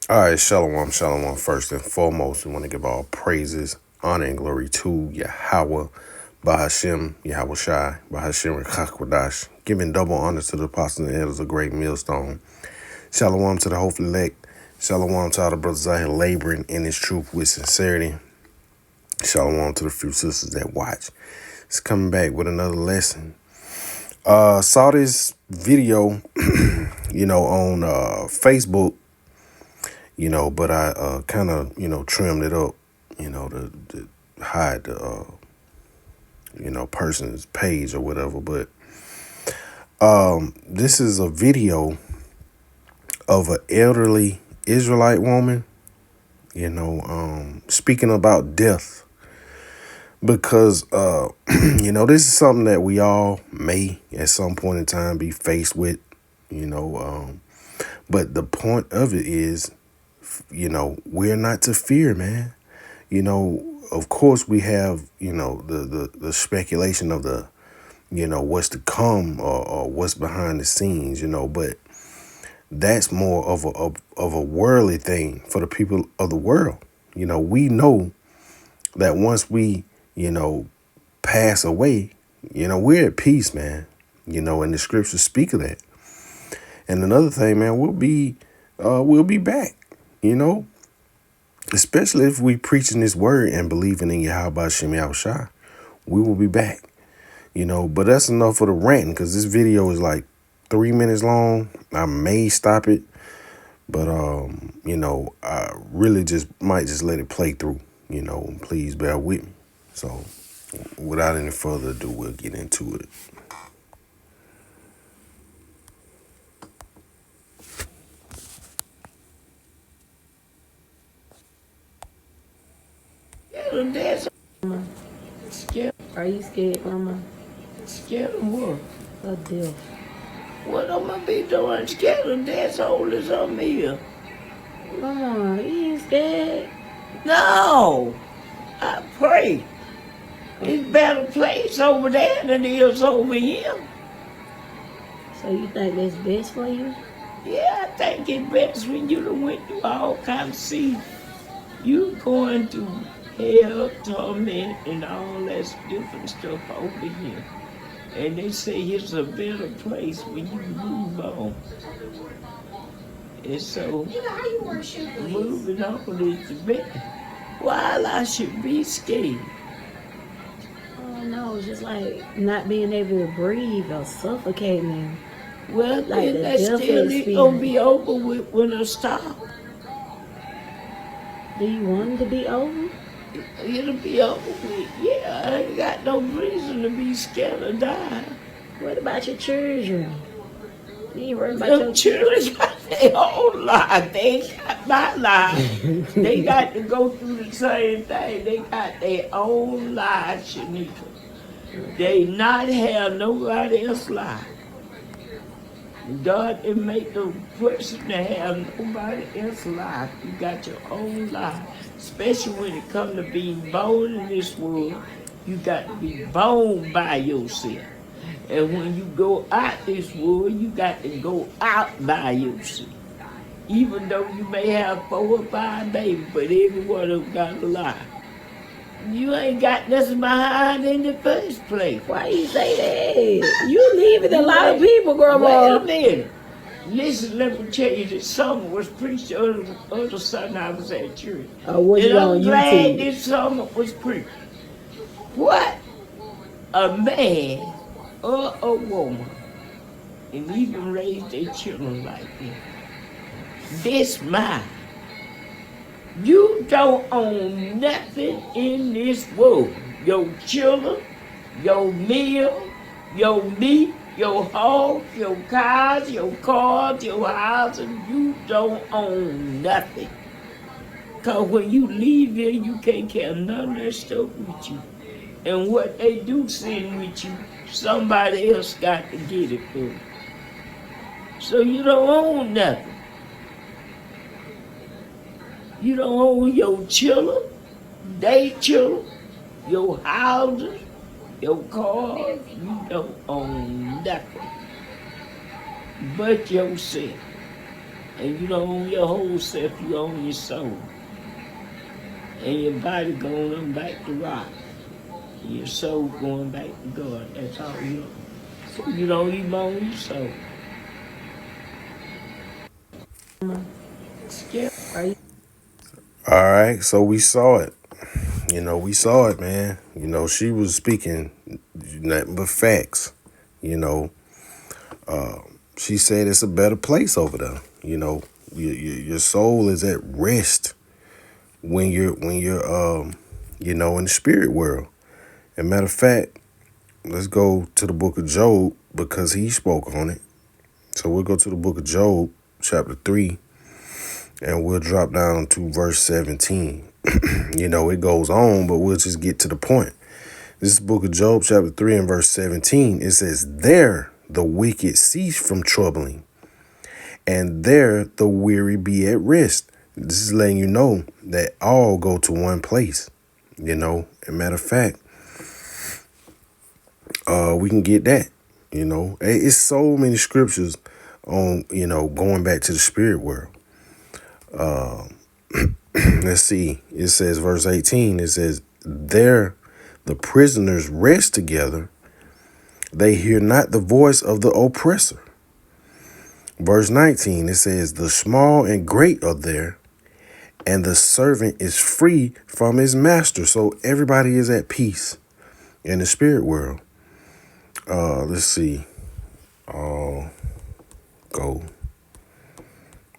All right, shalom, shalom. First and foremost, we want to give all praises, honor, and glory to Yahweh, Bahashem, Yahweh Shai, Bahashem, Rekakwadash, giving double honor to the apostles and elders of Great Millstone. Shalom to the hopeful elect. Shalom to all the brothers out here laboring in this truth with sincerity. Shalom to the few sisters that watch. It's coming back with another lesson. Saw this video, on Facebook. But I kind of, trimmed it up, to hide the, person's page or whatever. But this is a video of an elderly Israelite woman, speaking about death. Because, this is something that we all may at some point in time be faced with, but the point of it is, we're not to fear, man. Of course we have, the speculation of the, what's to come or what's behind the scenes, but that's more of a worldly thing for the people of the world. We know that once we, pass away, we're at peace, man. And the scriptures speak of that. And another thing, man, we'll be back. Especially if we preaching this word and believing in Yahweh Shem Yahushua, we will be back. But that's enough for the ranting, because this video is like 3 minutes long. I may stop it, but I really might just let it play through. Please bear with me. So, without any further ado, we'll get into it. That's scared. Are you scared, Mama? Scared of what? Of death. What am I be doing? Scared of death old as I'm here. Mama, you ain't scared? No. I pray. It's a better place over there than it is over here. So you think that's best for you? Yeah, I think it's best when you done went through all kinds of see. You going through hell, torment, and all that different stuff over here. And they say it's a better place when you move on. And so, moving on is the best. While I should be scared. Oh no, it's just like not being able to breathe or suffocating. Well, Like the that death still ain't gonna be over with when I stop. Do you want it to be over? It'll be over with. Yeah, I ain't got no reason to be scared of dying. What about your children? You ain't worried about Them your children got their own life. They ain't got my life. They got to go through the same thing. They got their own life, Shanika. They not have nobody else's life. God didn't make the person to have nobody else's life. You got your own life. Especially when it comes to being born in this world, you got to be born by yourself. And when you go out this world, you got to go out by yourself. Even though you may have 4 or 5 babies, but every one of them got a life. You ain't got nothing behind in the first place. Why you say that? You leaving a lot of people, Grandma. Wait a minute. Listen, let me tell you, this summer was preached the other Sunday I was at church. What And you I'm on glad YouTube? this summer was preached. What a man or a woman, and even raise their children like this mind. You don't own nothing in this world. Your children, your meal, your meat, your hogs, your cows, your cars, your houses, you don't own nothing. Because when you leave here, you can't carry none of that stuff with you. And what they do send with you, somebody else got to get it for you. So you don't own nothing. You don't own your children, they children, your houses, your cars. You don't own nothing but yourself. And you don't own your whole self, you own your soul. And your body going on back to rock. Your soul going back to God. That's all you own. So you don't even own your soul. Still, Are you? All right, so we saw it. We saw it, man. She was speaking nothing but facts. You know, she said it's a better place over there. Your soul is at rest when you're in the spirit world. And matter of fact, let's go to the book of Job because he spoke on it. So we'll go to the book of Job, chapter 3, and we'll drop down to verse 17. It goes on, but we'll just get to the point. This is the book of Job, chapter 3, and verse 17. It says, "There the wicked cease from troubling, and there the weary be at rest." This is letting you know that all go to one place. And matter of fact, we can get that. It's so many scriptures on, going back to the spirit world. Let's see. It says, verse 18, it says, "There the prisoners rest together. They hear not the voice of the oppressor." Verse 19, it says, "The small and great are there, and the servant is free from his master." So everybody is at peace in the spirit world. Let's see. I'll go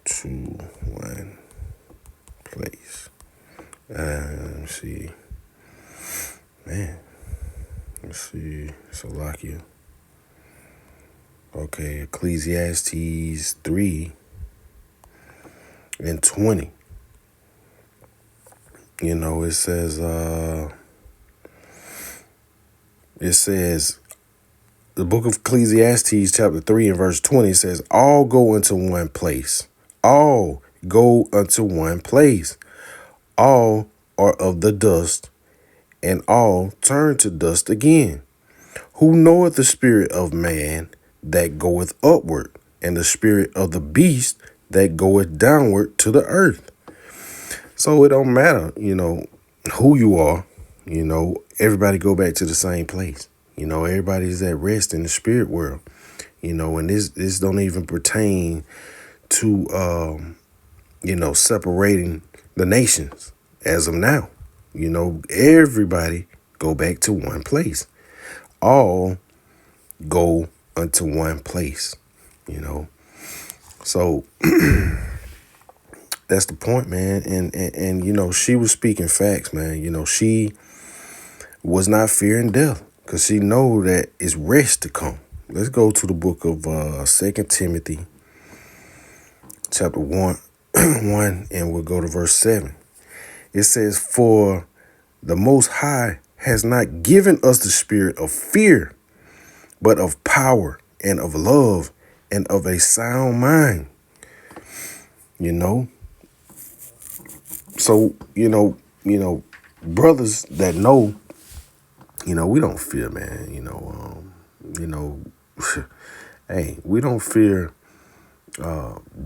to one place. Let me see. Man. Let's see. Salakia. Okay, Ecclesiastes 3 and 20. It says, the book of Ecclesiastes chapter 3 and verse 20 says, "All go into one place. All go unto one place. All are of the dust, and all turn to dust again. Who knoweth the spirit of man that goeth upward, and the spirit of the beast that goeth downward to the earth?" So it don't matter, who you are. Everybody go back to the same place. Everybody's at rest in the spirit world. And this don't even pertain to separating the nations as of now. Everybody go back to one place. All go unto one place. So that's the point, man. And she was speaking facts, man. She was not fearing death because she know that it's rest to come. Let's go to the book of 2 Timothy chapter 1, 1, and we'll go to verse 7. It says, "For the Most High has not given us the spirit of fear, but of power and of love and of a sound mind." So, brothers that know, we don't fear, man. Hey, we don't fear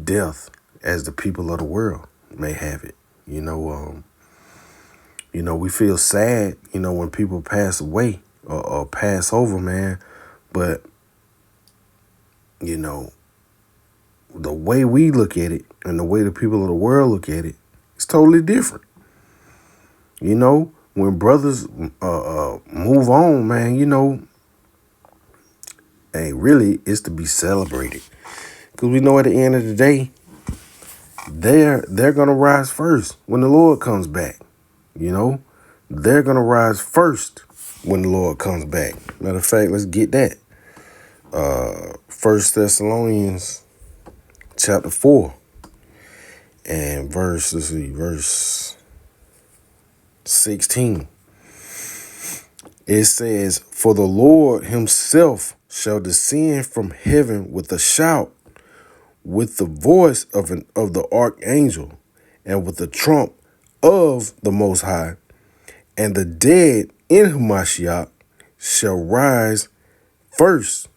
death as the people of the world may have it. We feel sad, when people pass away or pass over, man. But, the way we look at it and the way the people of the world look at it, it's totally different. When brothers move on, man, hey, really, it's to be celebrated. Because we know at the end of the day, they're going to rise first when the Lord comes back. They're going to rise first when the Lord comes back. Matter of fact, let's get that. 1 Thessalonians chapter 4 and verse 16. It says, "For the Lord himself shall descend from heaven with a shout, with the voice of the archangel, and with the trump of the Most High, and the dead in Hamashiach shall rise first."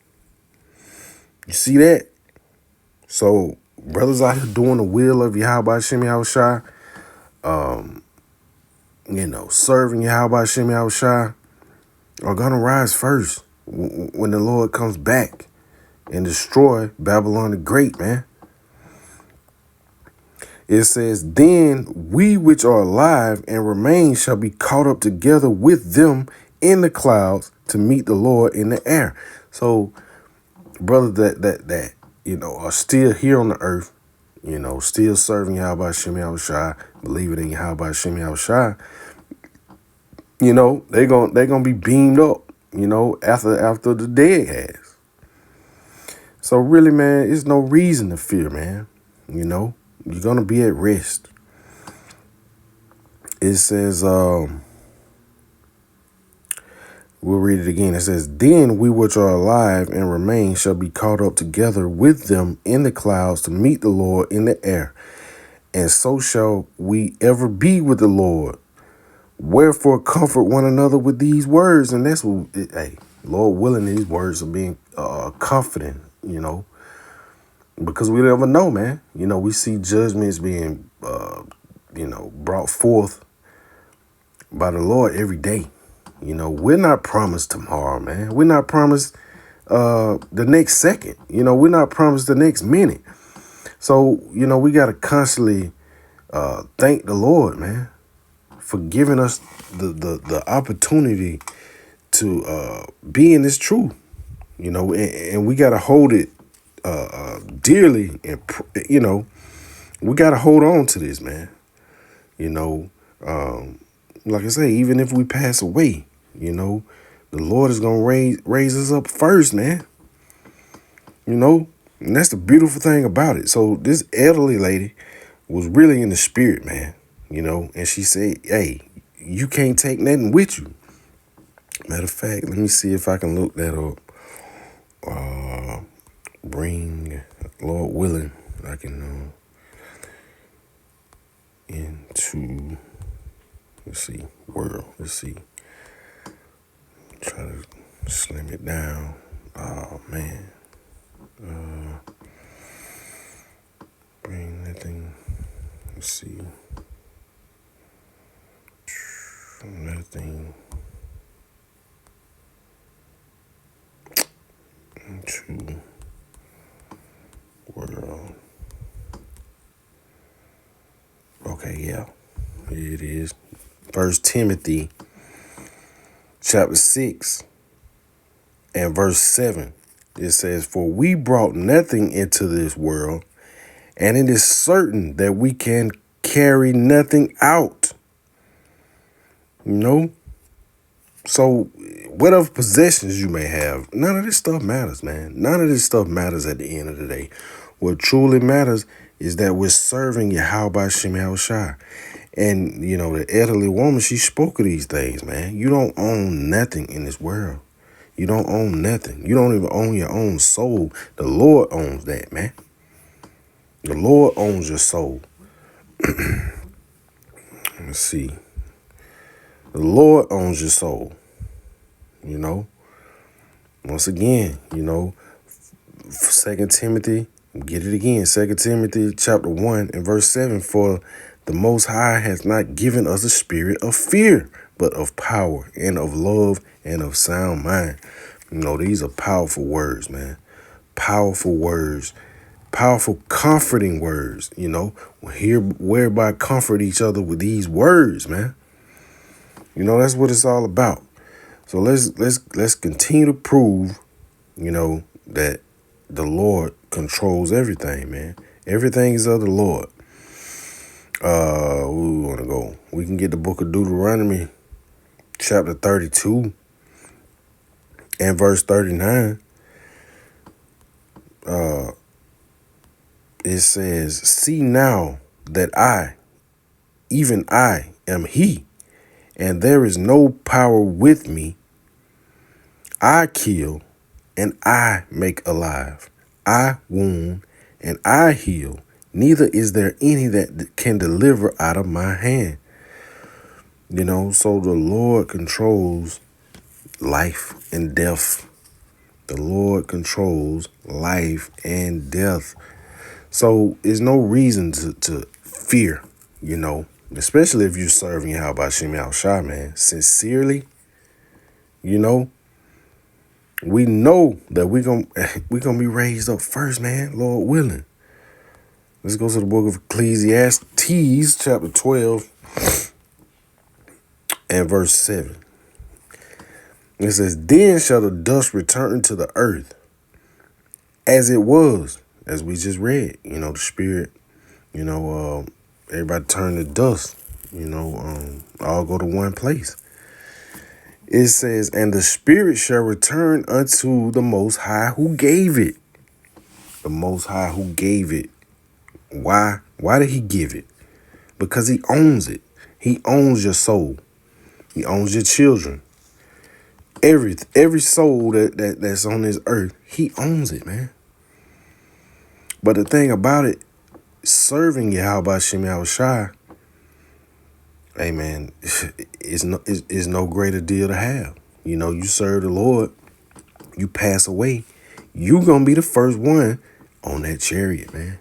You see that? So brothers out here doing the will of Yahweh Hashem Yahushua, serving Yahweh Hashem Yahushua, are gonna rise first when the Lord comes back and destroy Babylon the Great, man. It says, then we which are alive and remain shall be caught up together with them in the clouds to meet the Lord in the air. So, brothers that are still here on the earth, still serving Yahweh Hashem Yahushua, believing in Yahweh Hashem Yahushua, they're gonna be beamed up, after the dead has. So really, man, there's no reason to fear, man. You're gonna be at rest. It says, we'll read it again. It says, then we which are alive and remain shall be caught up together with them in the clouds to meet the Lord in the air. And so shall we ever be with the Lord. Wherefore comfort one another with these words. And that's what, Lord willing, these words are being comforting, because we never know, man. We see judgments being, brought forth by the Lord every day. We're not promised tomorrow, man. We're not promised the next second. We're not promised the next minute. So, we got to constantly thank the Lord, man, for giving us the opportunity to be in this truth, and we got to hold it dearly, and we got to hold on to this, man. Like I say, even if we pass away, the Lord is gonna raise us up first, man. And that's the beautiful thing about it. So this elderly lady was really in the spirit, man. And she said, "Hey, you can't take nothing with you." Matter of fact, let me see if I can look that up. Bring, Lord willing, I can into, let's see, world. Let's see. Try to slim it down. Oh man. Bring that thing. Let's see. That thing. Into world. Okay, yeah. Here it is. 1 Timothy chapter 6 and verse 7. It says, for we brought nothing into this world, and it is certain that we can carry nothing out. So whatever possessions you may have, none of this stuff matters, man. None of this stuff matters at the end of the day. What truly matters is that we're serving Yahweh Hashem Yahushua. And, the elderly woman, she spoke of these things, man. You don't own nothing in this world. You don't own nothing. You don't even own your own soul. The Lord owns that, man. The Lord owns your soul. Let's see. The Lord owns your soul. Once again, 2 Timothy, get it again. 2 Timothy chapter 1 and verse 7, for the Most High has not given us a spirit of fear, but of power and of love and of sound mind. These are powerful words, man. Powerful words. Powerful comforting words, whereby comfort each other with these words, man. That's what it's all about. So let's continue to prove, that the Lord controls everything, man. Everything is of the Lord. Where we want to go? We can get the book of Deuteronomy, chapter 32 and verse 39. It says, see now that I, even I, am he, and there is no power with me. I kill, and I make alive. I wound, and I heal. Neither is there any that can deliver out of my hand. So the Lord controls life and death. The Lord controls life and death. So there's no reason to fear, especially if you're serving Yahweh Hashem Yahushua, man, sincerely. We know that we gonna be raised up first, man, Lord willing. Let's go to the book of Ecclesiastes, chapter 12, and verse 7. It says, "Then shall the dust return to the earth as it was," as we just read. The spirit, everybody turn to dust, all go to one place. It says, "And the spirit shall return unto the Most High who gave it." The Most High who gave it. Why? Why did he give it? Because he owns it. He owns your soul. He owns your children. Every soul that's on this earth, he owns it, man. But the thing about it, serving Yahweh Hashem Yahushua, hey man, is no greater deal to have. You serve the Lord, you pass away, you gonna be the first one on that chariot, man.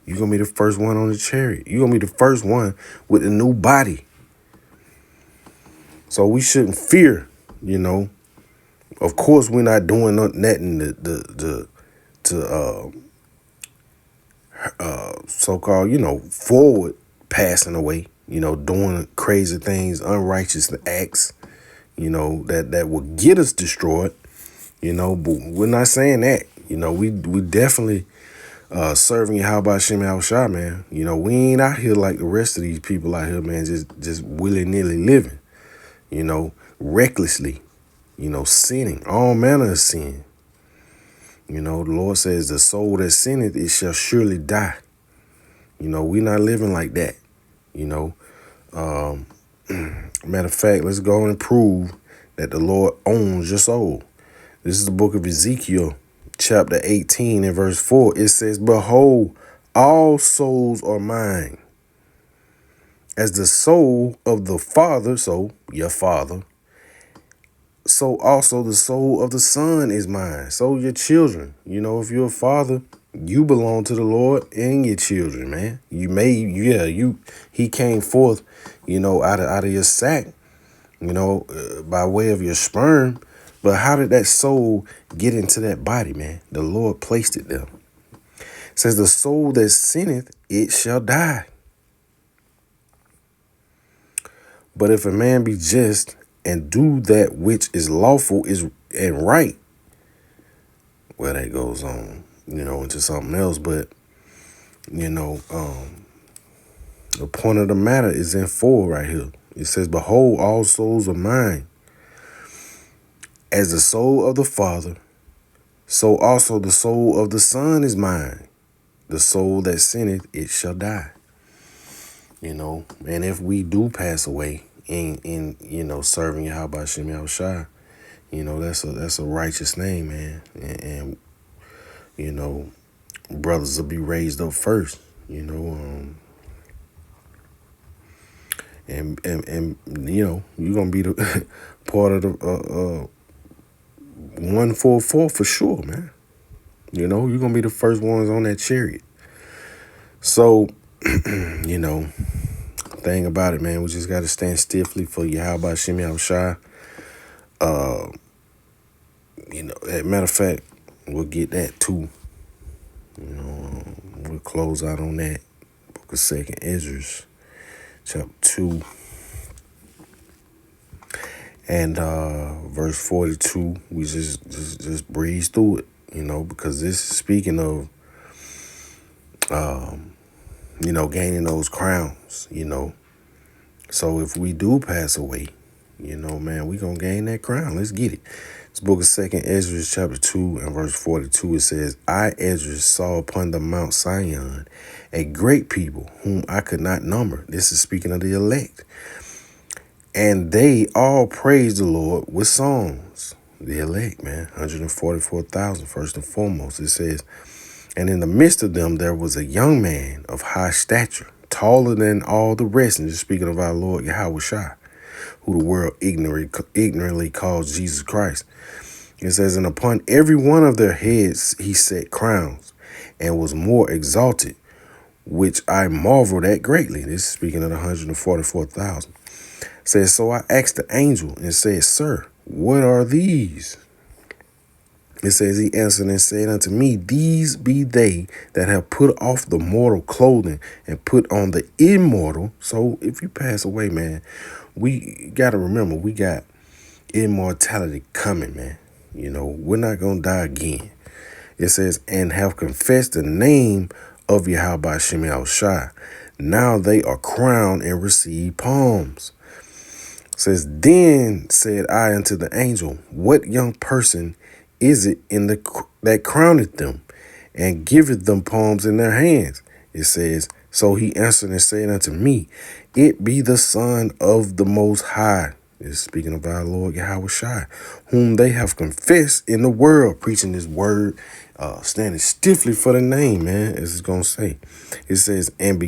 You're gonna be the first one on the chariot. You're gonna be the first one with a new body. So we shouldn't fear, Of course, we're not doing nothing to so-called, forward passing away, doing crazy things, unrighteous acts, that will get us destroyed, but we're not saying that. We definitely serving Yahweh Hashem Yahushua, man. We ain't out here like the rest of these people out here, man, just willy-nilly living, recklessly, sinning, all manner of sin. The Lord says, "The soul that sinneth, it shall surely die." We not living like that. Matter of fact, let's go and prove that the Lord owns your soul. This is the book of Ezekiel, chapter 18 and verse 4. It says, "Behold, all souls are mine. As the soul of the Father," so your Father, "so also the soul of the Son is mine." So your children, if you're a father, you belong to the Lord and your children, man. He came forth, out of your sack, by way of your sperm. But how did that soul get into that body, man? The Lord placed it there. It says, "The soul that sinneth, it shall die. But if a man be just and do that which is lawful and right," well, that goes on, into something else. But, the point of the matter is in 4 right here. It says, "Behold, all souls are mine. As the soul of the Father, so also the soul of the Son is mine. The soul that sinneth, it shall die." And if we do pass away in serving Yahweh Hashem Yahushua, that's a righteous name, man. And brothers will be raised up first, and you're gonna be the part of the 144 for sure, man. You're gonna be the first ones on that chariot. So, thing about it, man, we just gotta stand stiffly for Yahweh Hashem Yahushua. As a matter of fact, we'll get that too. We'll close out on that. Book of 2nd Ezra, chapter 2. And verse 42, we just breeze through it, because this is speaking of, gaining those crowns, So if we do pass away, man, we gonna gain that crown. Let's get it. This book of 2nd Ezra, chapter 2 and verse 42, it says, "I, Ezra, saw upon the Mount Sion a great people whom I could not number." This is speaking of the elect. "And they all praised the Lord with songs." The elect, man, 144,000 first and foremost. It says, "And in the midst of them there was a young man of high stature, taller than all the rest," and just speaking of our Lord Yahushua, who the world ignorantly calls Jesus Christ. It says, "And upon every one of their heads he set crowns, and was more exalted, which I marveled at greatly. This is speaking of the 144,000. Says, so I asked the angel and said, Sir, what are these? It says, he answered and said unto me, these be they that have put off the mortal clothing and put on the immortal. So if you pass away, man, we got to remember, we got immortality coming, man. You know, we're not going to die again. It says, and have confessed the name of Yahweh Hashem Yahushua. Now they are crowned and receive palms. It says, then said I unto the angel, what young person is it in that crowneth them and giveth them palms in their hands? It says, so he answered and said unto me, it be the Son of the Most High. It's speaking of our Lord Yahweh Shai, whom they have confessed in the world, preaching this word, standing stiffly for the name, man, as it's going to say. It says, then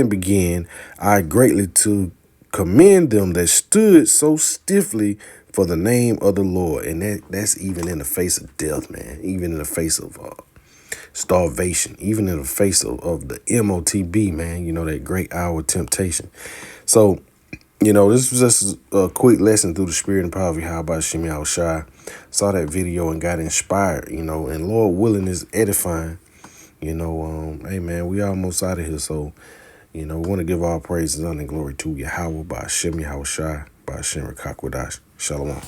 began I greatly to commend them that stood so stiffly for the name of the Lord. And that's even in the face of death, man, even in the face of starvation, even in the face of the MOTB, man, you know, that great hour of temptation. So, you know, this was just a quick lesson through the spirit and power of Yahweh Hashem Yahushua. Saw that video and got inspired, you know, and Lord willing is edifying. You know, hey, man, we almost out of here. So, you know, we want to give all praises, honor, and glory to Yahweh by Hashem Yahushua, by Hashem Rekakwadash. Shalom.